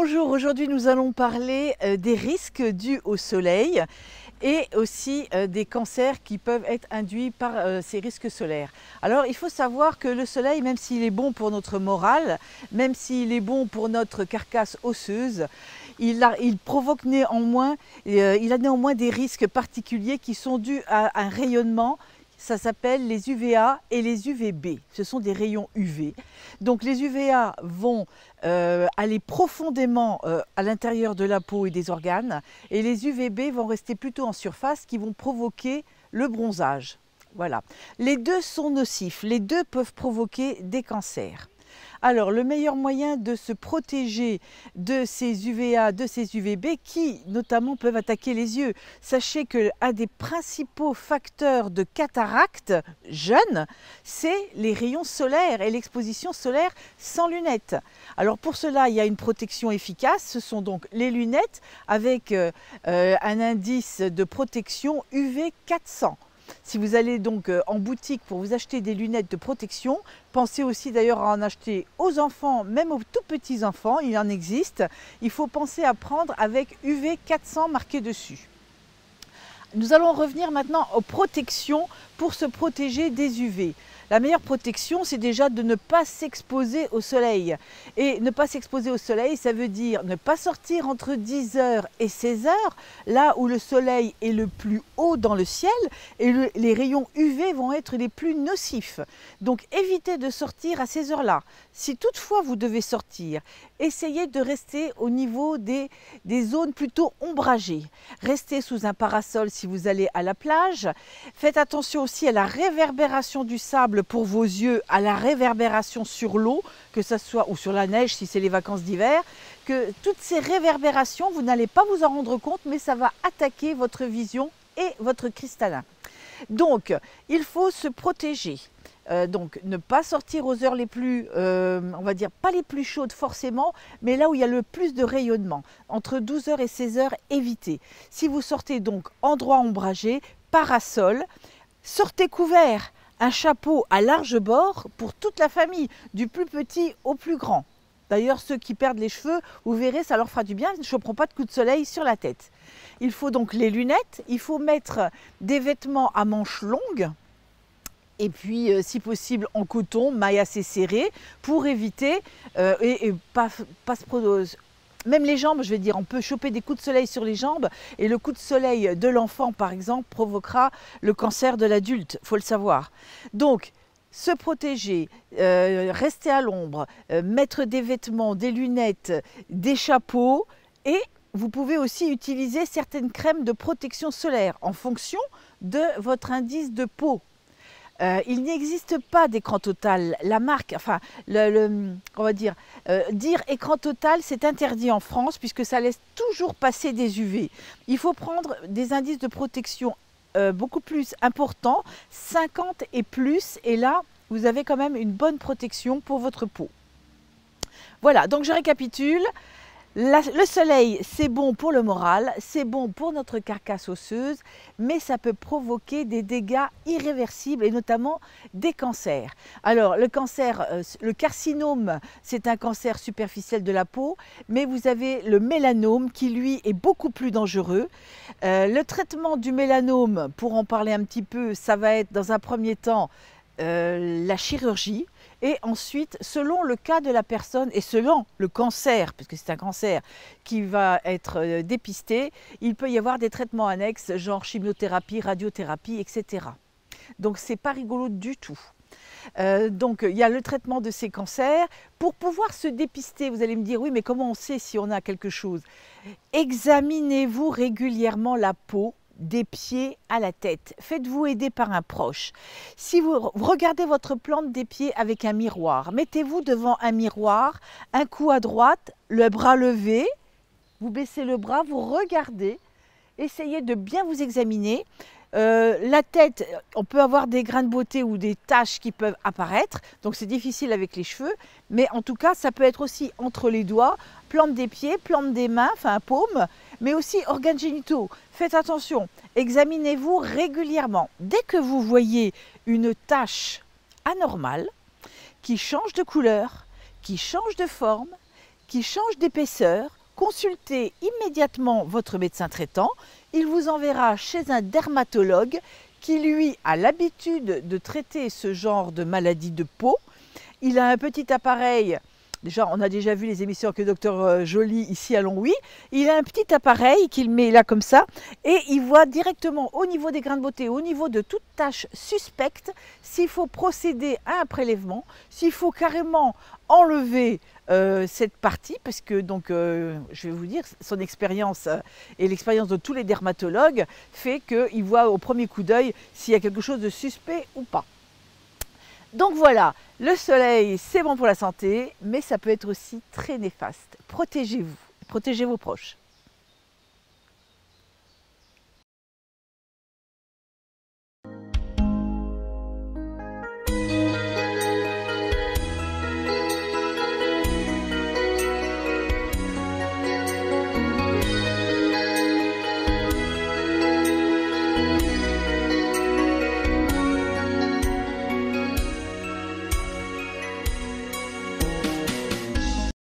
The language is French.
Bonjour, aujourd'hui nous allons parler des risques dus au soleil et aussi des cancers qui peuvent être induits par ces risques solaires. Alors il faut savoir que le soleil, même s'il est bon pour notre morale, même s'il est bon pour notre carcasse osseuse, il provoque néanmoins, il a néanmoins des risques particuliers qui sont dus à un rayonnement. Ça s'appelle les UVA et les UVB. Ce sont des rayons UV. Donc les UVA vont aller profondément à l'intérieur de la peau et des organes, et les UVB vont rester plutôt en surface, qui vont provoquer le bronzage. Voilà. Les deux sont nocifs. Les deux peuvent provoquer des cancers. Alors, le meilleur moyen de se protéger de ces UVA, de ces UVB, qui notamment peuvent attaquer les yeux. Sachez qu'un des principaux facteurs de cataracte jeunes, c'est les rayons solaires et l'exposition solaire sans lunettes. Alors pour cela, il y a une protection efficace. Ce sont donc les lunettes avec un indice de protection UV 400. Si vous allez donc en boutique pour vous acheter des lunettes de protection, pensez aussi d'ailleurs à en acheter aux enfants, même aux tout petits enfants, il en existe. Il faut penser à prendre avec UV 400 marqué dessus. Nous allons revenir maintenant aux protections pour se protéger des UV. La meilleure protection, c'est déjà de ne pas s'exposer au soleil. Et ne pas s'exposer au soleil, ça veut dire ne pas sortir entre 10h et 16h, là où le soleil est le plus haut dans le ciel, et les rayons UV vont être les plus nocifs. Donc évitez de sortir à ces heures-là. Si toutefois vous devez sortir, essayez de rester au niveau des zones plutôt ombragées. Restez sous un parasol si vous allez à la plage. Faites attention aussi à la réverbération du sable pour vos yeux, à la réverbération sur l'eau, que ce soit, ou sur la neige si c'est les vacances d'hiver, que toutes ces réverbérations, vous n'allez pas vous en rendre compte, mais ça va attaquer votre vision et votre cristallin. Donc, il faut se protéger. Donc, ne pas sortir aux heures les plus, on va dire, pas les plus chaudes forcément, mais là où il y a le plus de rayonnement. Entre 12h et 16h, évitez. Si vous sortez donc endroit ombragé, parasol, sortez couvert. Un chapeau à large bord pour toute la famille, du plus petit au plus grand. D'ailleurs, ceux qui perdent les cheveux, vous verrez, ça leur fera du bien, ils ne choperont pas de coups de soleil sur la tête. Il faut donc les lunettes, il faut mettre des vêtements à manches longues, et puis si possible en coton, maille assez serrée, pour éviter même les jambes, je vais dire, on peut choper des coups de soleil sur les jambes, et le coup de soleil de l'enfant, par exemple, provoquera le cancer de l'adulte, il faut le savoir. Donc, se protéger, rester à l'ombre, mettre des vêtements, des lunettes, des chapeaux, et vous pouvez aussi utiliser certaines crèmes de protection solaire en fonction de votre indice de peau. Il n'existe pas d'écran total. La marque, enfin, on va dire écran total, c'est interdit en France puisque ça laisse toujours passer des UV. Il faut prendre des indices de protection beaucoup plus importants, 50 et plus, et là, vous avez quand même une bonne protection pour votre peau. Voilà, donc je récapitule. Le soleil, c'est bon pour le moral, c'est bon pour notre carcasse osseuse, mais ça peut provoquer des dégâts irréversibles et notamment des cancers. Alors, le cancer, le carcinome, c'est un cancer superficiel de la peau, mais vous avez le mélanome qui, lui, est beaucoup plus dangereux. Le traitement du mélanome, pour en parler un petit peu, ça va être dans un premier temps la chirurgie. Et ensuite, selon le cas de la personne et selon le cancer, puisque c'est un cancer qui va être dépisté, il peut y avoir des traitements annexes, genre chimiothérapie, radiothérapie, etc. Donc, c'est pas rigolo du tout. Donc, il y a le traitement de ces cancers. Pour pouvoir se dépister, vous allez me dire, oui, mais comment on sait si on a quelque chose? Examinez-vous régulièrement la peau, des pieds à la tête. Faites-vous aider par un proche. Si vous regardez votre plante des pieds avec un miroir, mettez-vous devant un miroir, un coup à droite, le bras levé, vous baissez le bras, vous regardez, essayez de bien vous examiner. La tête, on peut avoir des grains de beauté ou des taches qui peuvent apparaître, donc c'est difficile avec les cheveux, mais en tout cas, ça peut être aussi entre les doigts, plante des pieds, plante des mains, enfin paume, mais aussi organes génitaux. Faites attention, examinez-vous régulièrement. Dès que vous voyez une tache anormale, qui change de couleur, qui change de forme, qui change d'épaisseur, consultez immédiatement votre médecin traitant. Il vous enverra chez un dermatologue qui, lui, a l'habitude de traiter ce genre de maladie de peau. Il a un petit appareil. Déjà, on a déjà vu les émissions avec le docteur Joly ici à Longwy. Il a un petit appareil qu'il met là comme ça et il voit directement au niveau des grains de beauté, au niveau de toute tache suspecte, s'il faut procéder à un prélèvement, s'il faut carrément enlever cette partie, parce que donc, je vais vous dire, son expérience et l'expérience de tous les dermatologues fait qu'il voit au premier coup d'œil s'il y a quelque chose de suspect ou pas. Donc voilà, le soleil, c'est bon pour la santé, mais ça peut être aussi très néfaste. Protégez-vous, protégez vos proches.